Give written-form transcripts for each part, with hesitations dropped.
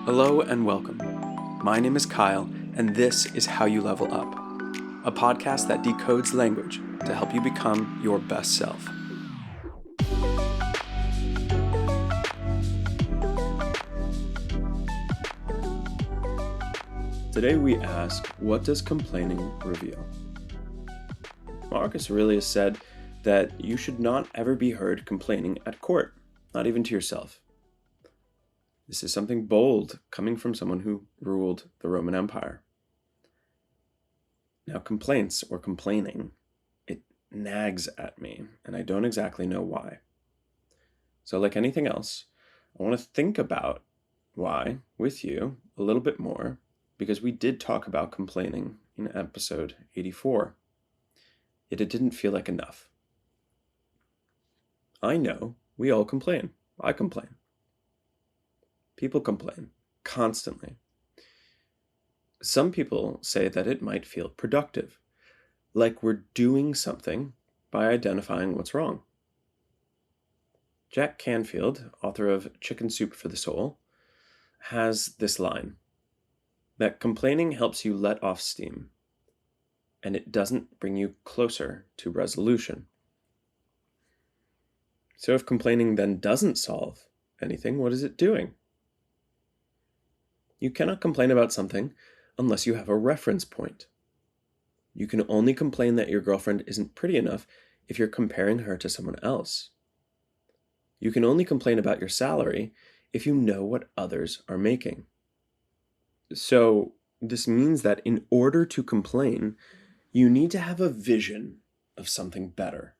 Hello and welcome. My name is Kyle, and this is How You Level Up, a podcast that decodes language to help you become your best self. Today we ask, what does complaining reveal? Marcus Aurelius said that you should not ever be heard complaining at court, not even to yourself. This is something bold coming from someone who ruled the Roman Empire. Now, complaints or complaining, it nags at me, and I don't exactly know why. So like anything else, I want to think about why with you a little bit more, because we did talk about complaining in episode 84. Yet it didn't feel like enough. I know we all complain. I complain. People complain constantly. Some people say that it might feel productive, like we're doing something by identifying what's wrong. Jack Canfield, author of Chicken Soup for the Soul, has this line, that complaining helps you let off steam, and it doesn't bring you closer to resolution. So if complaining then doesn't solve anything, what is it doing? You cannot complain about something unless you have a reference point. You can only complain that your girlfriend isn't pretty enough if you're comparing her to someone else. You can only complain about your salary if you know what others are making. So this means that in order to complain, you need to have a vision of something better,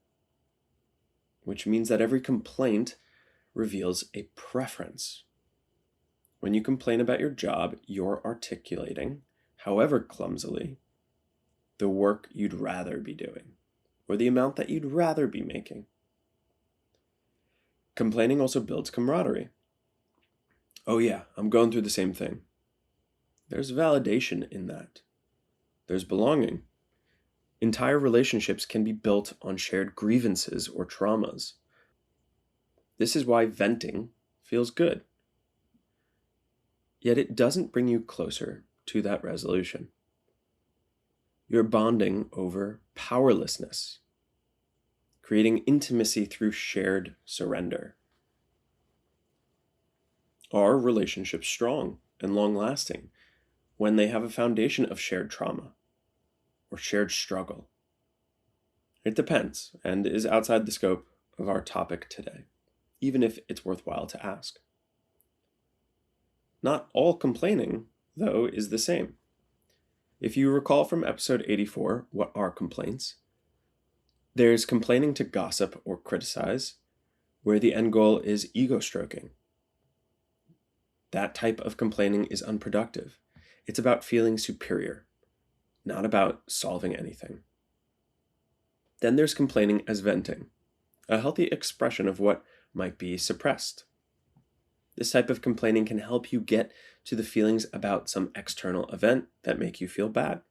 which means that every complaint reveals a preference. When you complain about your job, you're articulating, however clumsily, the work you'd rather be doing, or the amount that you'd rather be making. Complaining also builds camaraderie. Oh yeah, I'm going through the same thing. There's validation in that. There's belonging. Entire relationships can be built on shared grievances or traumas. This is why venting feels good. Yet it doesn't bring you closer to that resolution. You're bonding over powerlessness, creating intimacy through shared surrender. Are relationships strong and long-lasting when they have a foundation of shared trauma or shared struggle? It depends and is outside the scope of our topic today, even if it's worthwhile to ask. Not all complaining, though, is the same. If you recall from episode 84, what are complaints? There's complaining to gossip or criticize, where the end goal is ego stroking. That type of complaining is unproductive. It's about feeling superior, not about solving anything. Then there's complaining as venting, a healthy expression of what might be suppressed. This type of complaining can help you get to the feelings about some external event that make you feel bad.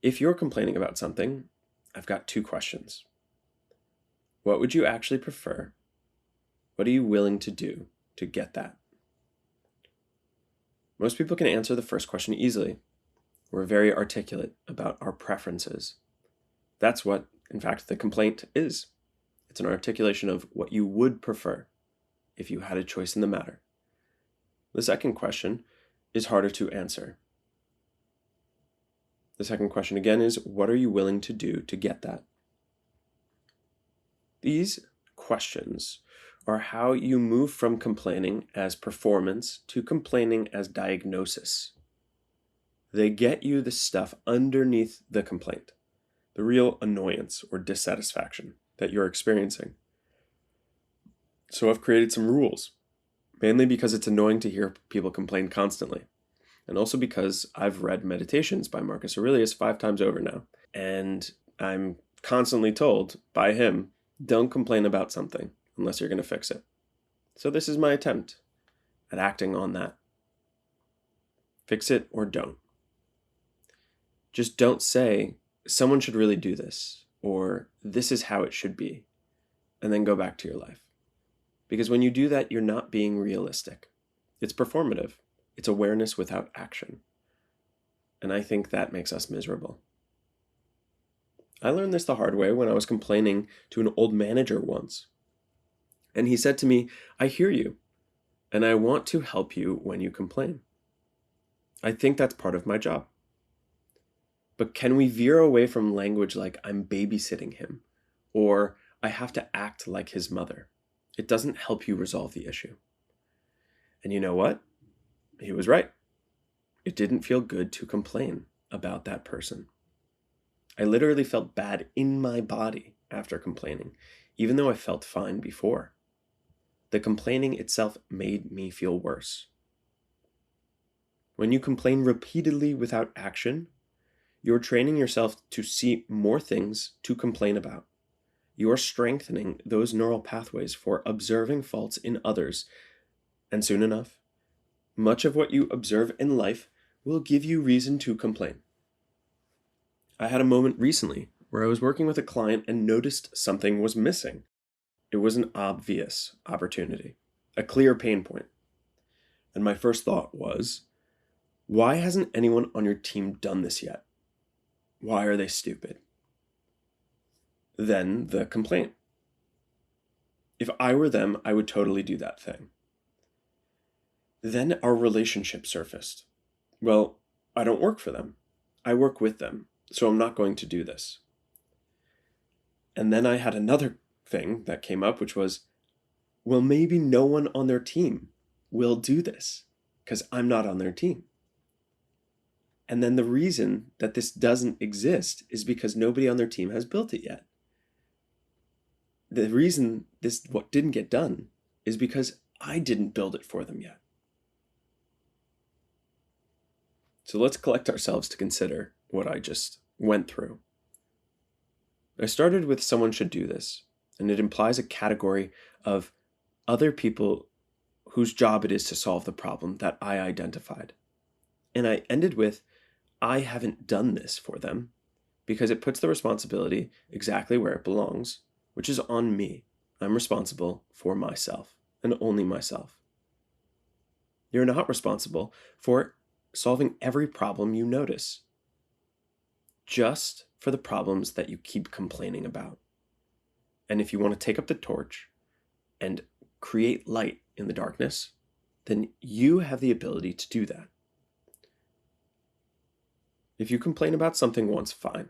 If you're complaining about something, I've got two questions. What would you actually prefer? What are you willing to do to get that? Most people can answer the first question easily. We're very articulate about our preferences. That's what, in fact, the complaint is. It's an articulation of what you would prefer if you had a choice in the matter. The second question is harder to answer. The second question again is, what are you willing to do to get that? These questions are how you move from complaining as performance to complaining as diagnosis. They get you the stuff underneath the complaint, the real annoyance or dissatisfaction that you're experiencing. So I've created some rules, mainly because it's annoying to hear people complain constantly, and also because I've read Meditations by Marcus Aurelius 5 times over now, and I'm constantly told by him, don't complain about something unless you're going to fix it. So this is my attempt at acting on that. Fix it or don't. Just don't say, someone should really do this, or this is how it should be, and then go back to your life. Because when you do that, you're not being realistic. It's performative. It's awareness without action. And I think that makes us miserable. I learned this the hard way when I was complaining to an old manager once. And he said to me, "I hear you, and I want to help you when you complain. I think that's part of my job. But can we veer away from language like I'm babysitting him or I have to act like his mother? It doesn't help you resolve the issue." And you know what? He was right. It didn't feel good to complain about that person. I literally felt bad in my body after complaining, even though I felt fine before. The complaining itself made me feel worse. When you complain repeatedly without action, you're training yourself to see more things to complain about. You're strengthening those neural pathways for observing faults in others, and soon enough, much of what you observe in life will give you reason to complain. I had a moment recently where I was working with a client and noticed something was missing. It was an obvious opportunity, a clear pain point. And my first thought was, why hasn't anyone on your team done this yet? Why are they stupid? Then the complaint. If I were them, I would totally do that thing. Then our relationship surfaced. Well, I don't work for them. I work with them, so I'm not going to do this. And then I had another thing that came up, which was, well, maybe no one on their team will do this because I'm not on their team. And then the reason that this doesn't exist is because nobody on their team has built it yet. The reason this what didn't get done is because I didn't build it for them yet. So let's collect ourselves to consider what I just went through. I started with someone should do this, and it implies a category of other people whose job it is to solve the problem that I identified. And I ended with, I haven't done this for them, because it puts the responsibility exactly where it belongs, which is on me. I'm responsible for myself, and only myself. You're not responsible for solving every problem you notice, just for the problems that you keep complaining about. And if you want to take up the torch and create light in the darkness, then you have the ability to do that. If you complain about something once, fine.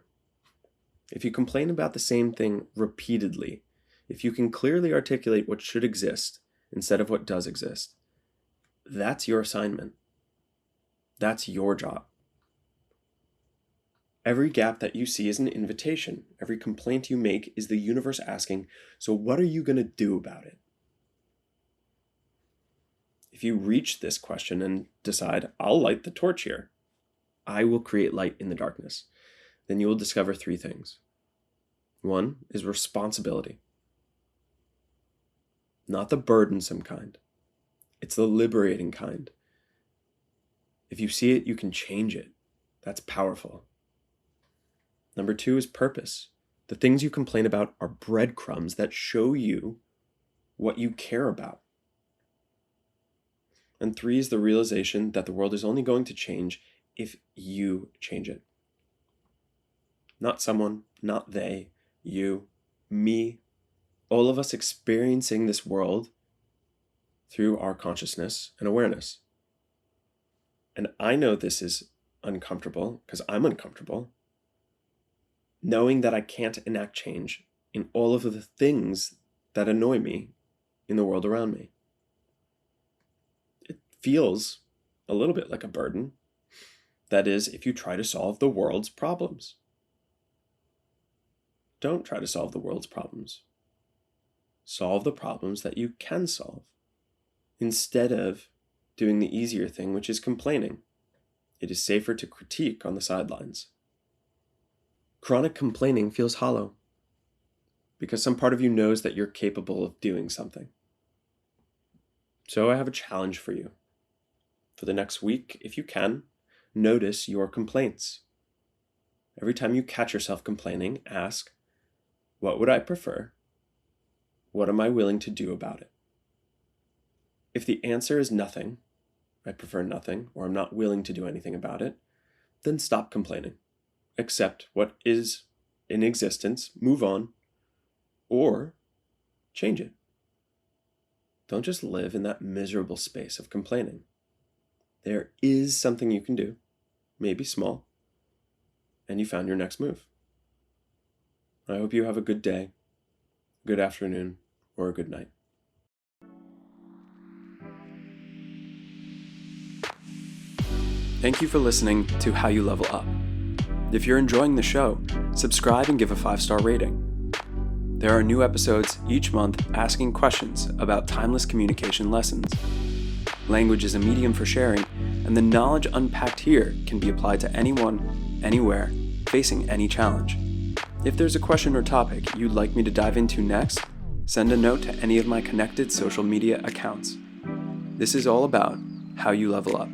If you complain about the same thing repeatedly, if you can clearly articulate what should exist instead of what does exist, that's your assignment. That's your job. Every gap that you see is an invitation. Every complaint you make is the universe asking, so what are you going to do about it? If you reach this question and decide, I'll light the torch here, I will create light in the darkness, then you will discover three things. One is responsibility. Not the burdensome kind. It's the liberating kind. If you see it, you can change it. That's powerful. Number two is purpose. The things you complain about are breadcrumbs that show you what you care about. And three is the realization that the world is only going to change if you change it. Not someone, not they, you, me, all of us experiencing this world through our consciousness and awareness. And I know this is uncomfortable because I'm uncomfortable, knowing that I can't enact change in all of the things that annoy me in the world around me. It feels a little bit like a burden. That is, if you try to solve the world's problems. Don't try to solve the world's problems. Solve the problems that you can solve, instead of doing the easier thing, which is complaining. It is safer to critique on the sidelines. Chronic complaining feels hollow, because some part of you knows that you're capable of doing something. So I have a challenge for you. For the next week, if you can, notice your complaints. Every time you catch yourself complaining, ask, what would I prefer? What am I willing to do about it? If the answer is nothing, I prefer nothing, or I'm not willing to do anything about it, then stop complaining. Accept what is in existence, move on, or change it. Don't just live in that miserable space of complaining. There is something you can do, maybe small, and you found your next move. I hope you have a good day, good afternoon, or a good night. Thank you for listening to How You Level Up. If you're enjoying the show, subscribe and give a 5-star rating. There are new episodes each month asking questions about timeless communication lessons. Language is a medium for sharing, and the knowledge unpacked here can be applied to anyone, anywhere, facing any challenge. If there's a question or topic you'd like me to dive into next, send a note to any of my connected social media accounts. This is all about how you level up.